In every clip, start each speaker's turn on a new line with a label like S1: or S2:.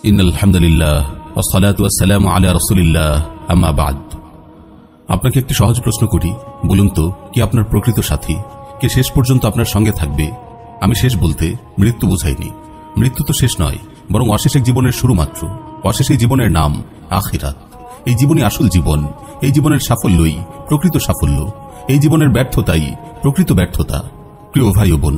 S1: ইন্নাল হামদুলিল্লাহ ওয়াসসালাতু ওয়াসসালামু আলা রাসূলিল্লাহ আম্মা বা'দ। আপনাকে একটি সহজ প্রশ্ন করি, বলুন তো কি আপনার প্রকৃত সাথী? কে শেষ পর্যন্ত আপনার সঙ্গে থাকবে? আমি শেষ বলতে মৃত্যু বোঝাইনি। মৃত্যু তো শেষ নয়, বরং অশেষ এক জীবনের শুরু মাত্র। অশেষ এই জীবনের নাম আখিরাত। এই জীবনই আসল জীবন। এই জীবনের সাফল্যই প্রকৃত সাফল্য। এই জীবনের ব্যর্থতাই প্রকৃত ব্যর্থতা। প্রিয় ভাই ও বোন,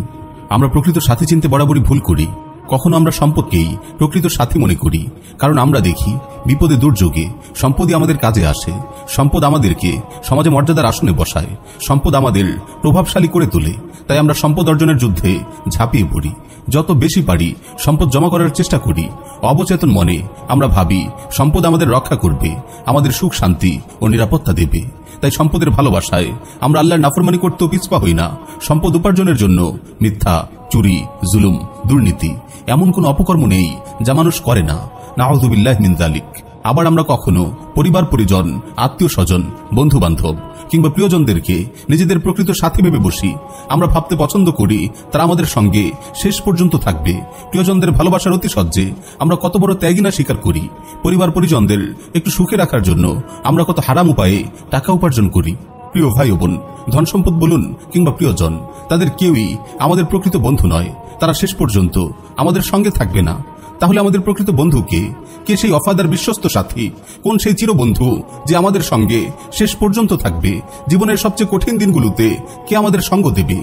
S1: আমরা প্রকৃত সাথী চিনতে বরাবরই ভুল করি। কখনো আমরা সম্পদকেই প্রকৃত সাথী মনে করি, কারণ আমরা দেখি বিপদে দুর্যোগে সম্পদই আমাদের কাজে আসে। সম্পদ আমাদেরকে সমাজে মর্যাদার আসনে বসায়, সম্পদ আমাদের প্রভাবশালী করে তোলে। তাই আমরা সম্পদ অর্জনের যুদ্ধে ঝাঁপিয়ে পড়ি। যত বেশি পারি সম্পদ জমা করার চেষ্টা করি। অবচেতন মনে আমরা ভাবি সম্পদ আমাদের রক্ষা করবে, আমাদের সুখ শান্তি ও নিরাপত্তা দেবে। তাই সম্পদের ভালোবাসায় আমরা আল্লাহর নাফরমানি করতেও পিছপা হই না। সম্পদ উপার্জনের জন্য মিথ্যা, চুরি, জুলুম, দুর্নীতি এমন কোন অপকর্ম নেই যা মানুষ করে না। নাউযু বিল্লাহি মিন যালিক। আবার আমরা কখনো পরিবার পরিজন, আত্মীয় স্বজন, বন্ধু বান্ধব কিংবা প্রিয়জনদেরকে নিজেদের প্রকৃত সাথী ভেবে বসি। আমরা ভাবতে পছন্দ করি তারা আমাদের সঙ্গে শেষ পর্যন্ত থাকবে। প্রিয়জনদের ভালোবাসার অতিশয্যে আমরা কত বড় ত্যাগী না স্বীকার করি। পরিবার পরিজনদের একটু সুখে রাখার জন্য আমরা কত হারাম উপায়ে টাকা উপার্জন করি। প্রিয় ভাই ও বোন, ধন সম্পদ বলুন কিংবা প্রিয়জন, তাদের কেউই আমাদের প্রকৃত বন্ধু নয়। তারা শেষ পর্যন্ত আমাদের সঙ্গে থাকবে না। তাহলে আমাদের প্রকৃত বন্ধু কে? কে সেই ওয়াফাদার বিশ্বস্ত সাথী? কোন সেই চিরবন্ধু যে আমাদের সঙ্গে শেষ পর্যন্ত থাকবে? জীবনের সবচেয়ে কঠিন দিনগুলোতে কে আমাদের সঙ্গ দেবে?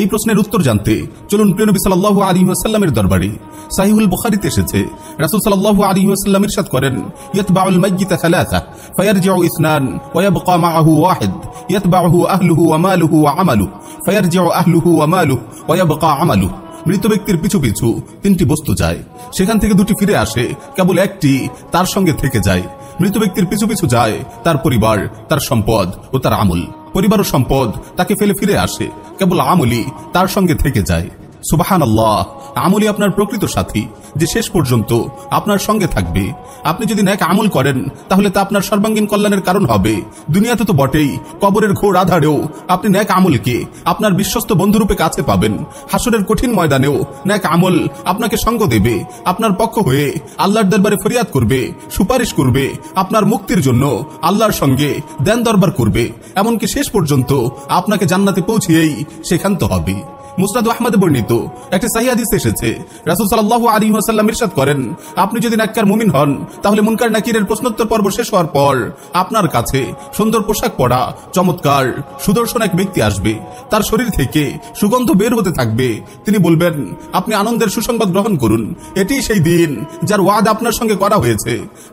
S1: এই প্রশ্নের উত্তর জানতে চলুন প্রিয় নবী সাল্লাল্লাহু আলাইহি ওয়াসাল্লামের দরবারে। সাহিহুল বুখারীতে এসেছে, রাসূল সাল্লাল্লাহু আলাইহি ওয়াসাল্লাম ইরশাদ করেন, ইয়াতবাউল মাইয়িতা সালাসা ফায়ারজিউ ইসনান ওয়া ইয়াবকা মাআহু ওয়াহিদ ইয়াতবাউহু আহলুহু ওয়া মালুহু ওয়া আমালুহু ফায়ারজিউ আহলুহু ওয়া মালুহু ওয়া ইয়াবকা আমালুহু। মৃত ব্যক্তির পিছু পিছু তিনটি বস্তু যায়, সেখান থেকে দুটি ফিরে আসে, কেবল একটি তার সঙ্গে থেকে যায়। মৃত ব্যক্তির পিছু পিছু যায় তার পরিবার, তার সম্পদ ও তার আমল। পরিবার ও সম্পদ তাকে ফেলে ফিরে আসে, কেবল আমলই তার সঙ্গে থেকে যায়। সুবহানাল্লাহ, আমলই আপনার প্রকৃত সাথী, যে শেষ পর্যন্ত আপনার সঙ্গে থাকবে। আপনি যদি নেক আমল করেন তাহলে তা আপনার সর্বাঙ্গীন কল্যাণের কারণ হবে। দুনিয়াতে তো বটেই, কবরের ঘোর আধারেও আপনি নেক আমলকে আপনার বিশ্বস্ত বন্ধুরূপে কাছে পাবেন। হাসরের কঠিন ময়দানেও নেক আমল আপনাকে সঙ্গ দেবে, আপনার পক্ষ হয়ে আল্লাহর দরবারে ফরিয়াদ করবে, সুপারিশ করবে, আপনার মুক্তির জন্য আল্লাহর সঙ্গে দেন দরবার করবে, এমনকি শেষ পর্যন্ত আপনাকে জান্নাতে পৌঁছিয়েই সেখান্ত হবে। মুসনাদ আহমদে বর্ণিত একটি সহিহ হাদিস এসেছে, রাসূল সাল্লাল্লাহু আলাইহি ওয়াসাল্লাম ইরশাদ করেন, আপনি যদি নেককার মুমিন হন তাহলে মুনকার নাকিরের প্রশ্নোত্তর পর্ব শেষ হওয়ার পর আপনার কাছে সুন্দর পোশাক পরা চমৎকার সুদর্শন এক ব্যক্তি আসবে। তার শরীর থেকে সুগন্ধ বের হতে থাকবে। তিনি বলবেন, আপনি আনন্দের সুসংবাদ গ্রহণ করুন, এটি সেই দিন যার ওয়াদা আপনার সঙ্গে করা হয়েছে।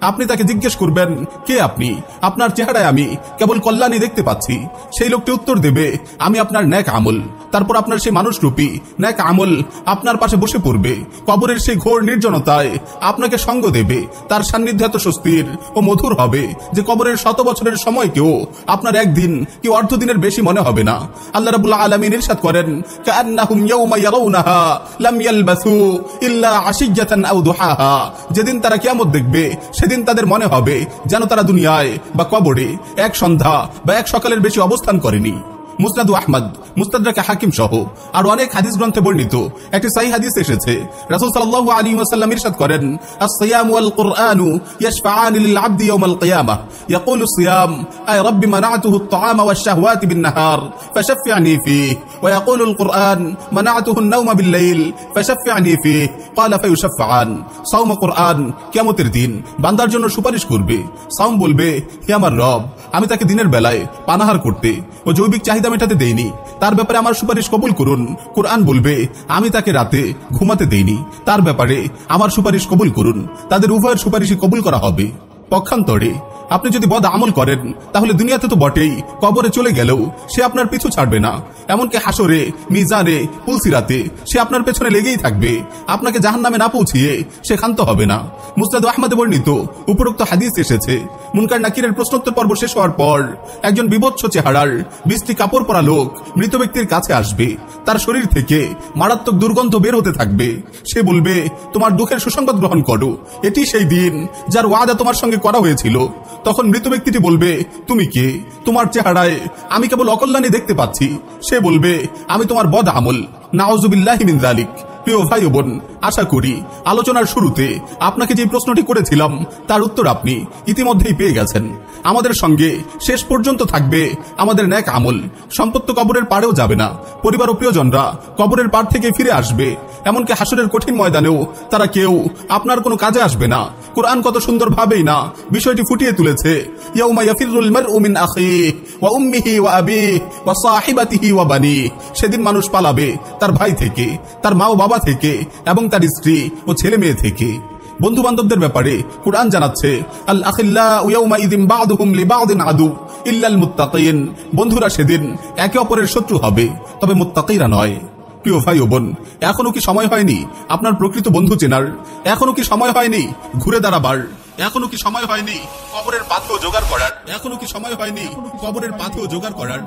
S1: আপনি তাকে জিজ্ঞেস করবেন, কে আপনি? আপনার চেহারায় আমি কেবল কল্যাণই দেখতে পাচ্ছি। সেই লোকটি উত্তর দেবে, আমি আপনার নেক আমল। তারপর আপনার সেই মানুষরূপী নেক আমল আপনার পাশে বসে পড়বে। কবরের সেই ঘোর নির্জনতায় আপনাকে সঙ্গ দেবে। তার সান্নিধ্য এত স্বস্তির ও মধুর হবে যে কবরের 100 বছরের সময়কেও আপনার একদিন কি অর্ধদিনের বেশি মনে হবে না। আল্লাহ রাব্বুল আলামিন ইরশাদ করেন, কাআন্নাহুম ইয়াওমা ইয়ারাউনাহা লাম ইয়ালবাসু ইল্লা আশিয়াতান আও দুহাহা। যেদিন তারা কিয়ামত দেখবে সেদিন তাদের মনে হবে যেন তারা দুনিয়ায় বা কবরে এক সন্ধ্যা বা এক সকালের বেশি অবস্থান করেনি। মুসনাদ আহমদ, মুস্তাদরাক হাকিম সহ আর অনেক হাদিস গ্রন্থে বর্ণিত একটি সহিহ হাদিস এসেছে, রাসূল সাল্লাল্লাহু আলাইহি ওয়াসাল্লাম ইরশাদ করেন, আস-সিয়াম ওয়াল কুরআনু ইয়াশফাআনি লিল আবদি ইয়াওমাল কিয়ামাহ ইয়াকুলু সিয়াম আয় রাব্বি মানা'তুহু আত-তা'আমা ওয়াশ-শাহওয়াতি বিন-নাহার ফাশফি'নি ফীহি ওয়া ইয়াকুলু আল-কুরআন মানা'তুহু আন-নাওমা বিল-লাইল ফাশফি'নি ফীহি ক্বালা ফায়ুশফা'আন। সাওম কুরআন কিয়ামতের দিন বান্দার জন্য সুপারিশ করবে। সাওম বলবে, হে আমার রব, আমি তাকে দিনের বেলায় পানাহার করতে ও জৈবিক চাহিদা মেটাতে দেইনি, তার ব্যাপারে আমার সুপারিশ কবুল করুন। কুরআন বলবে, আমি তাকে রাতে ঘুমাতে দেইনি, তার ব্যাপারে আমার সুপারিশ কবুল করুন। তাদের উভয়ের সুপারিশই কবুল করা হবে। পক্ষান্তরে আপনি যদি বদ আমল করেন তাহলে দুনিয়াতে তো বটেই, কবরে চলে গেলেও সে আপনার পিছু ছাড়বে না। এমনকি হাসরে, মিজানে, পুলসিরাতে সে আপনার পেছনে লেগেই থাকবে। আপনাকে জাহান্নামে না পৌঁছিয়ে সে ক্ষান্ত হবে না। মুসনাদ আহমদে বর্ণিত উপরোক্ত হাদিস এসেছে, মুনকার নাকিরের প্রশ্নোত্তর পর্ব শেষ হওয়ার পর একজন বিভৎস চেহারার 20টি কাপড় পরা লোক মৃত ব্যক্তির কাছে আসবে। তার শরীর থেকে মারাত্মক দুর্গন্ধ বের হতে থাকবে। সে বলবে, তোমার দুঃখের সুসংবাদ গ্রহণ করো, এটি সেই দিন যার ওয়াদা তোমার সঙ্গে করা হয়েছিল। তখন মৃত ব্যক্তিটি বলবে, তুমি কে? তোমার চেহারায় আমি কেবল অকল্যাণই দেখতে পাচ্ছি। সে বলবে, আমি তোমার বদ আমল। নাউযু বিল্লাহি মিন যালিক। প্রিয় ভাই ও বোন, আশা করি আলোচনার শুরুতে আপনাকে যে প্রশ্নটি করেছিলাম তার উত্তর আপনি ইতিমধ্যেই পেয়ে গেছেন। আমাদের সঙ্গে শেষ পর্যন্ত থাকবে আমাদের নেক আমল। সম্পদ তো কবরের পাড়েও যাবে না, পরিবার ও প্রিয়জনরা কবরের পাড় থেকে ফিরে আসবে, এমনকি হাসরের কঠিন ময়দানেও তারা কেউ আপনার কোনো কাজে আসবে না। কুরআন কত সুন্দরভাবেই না বিষয়টি ফুটিয়ে তুলেছে। ইয়াউমা ইয়াফিরুল মারউ মিন আখিহি ওয়া উম্মিহি ওয়া আবিহি ওয়া সাহিবাতিহি ওয়া বানিহি। সেদিন মানুষ পালাবে তার ভাই থেকে, তার মা ও বাবা থেকে এবং তার স্ত্রী ও ছেলে মেয়ে থেকে। বন্ধু বান্ধবদের ব্যাপারে কুরআন জানাচ্ছে, আল আখিল্লাউ ইয়াউমাইযিন বা'দুহুম লিবা'দিন আদু ইল্লাল মুত্তাকিন। বন্ধুরা সেদিন একে অপরের শত্রু হবে, তবে মুত্তাকিরা নয়। প্রিয় ভাই ও বোন, এখনো কি সময় হয়নি আপনার প্রকৃত বন্ধু চেনার? এখনো কি সময় হয়নি ঘুরে দাঁড়াবার? এখনো কি সময় হয়নি কবরের পাথেও জোগাড় করার? এখনো কি সময় হয়নি কবরের পাথেও জোগাড় করার?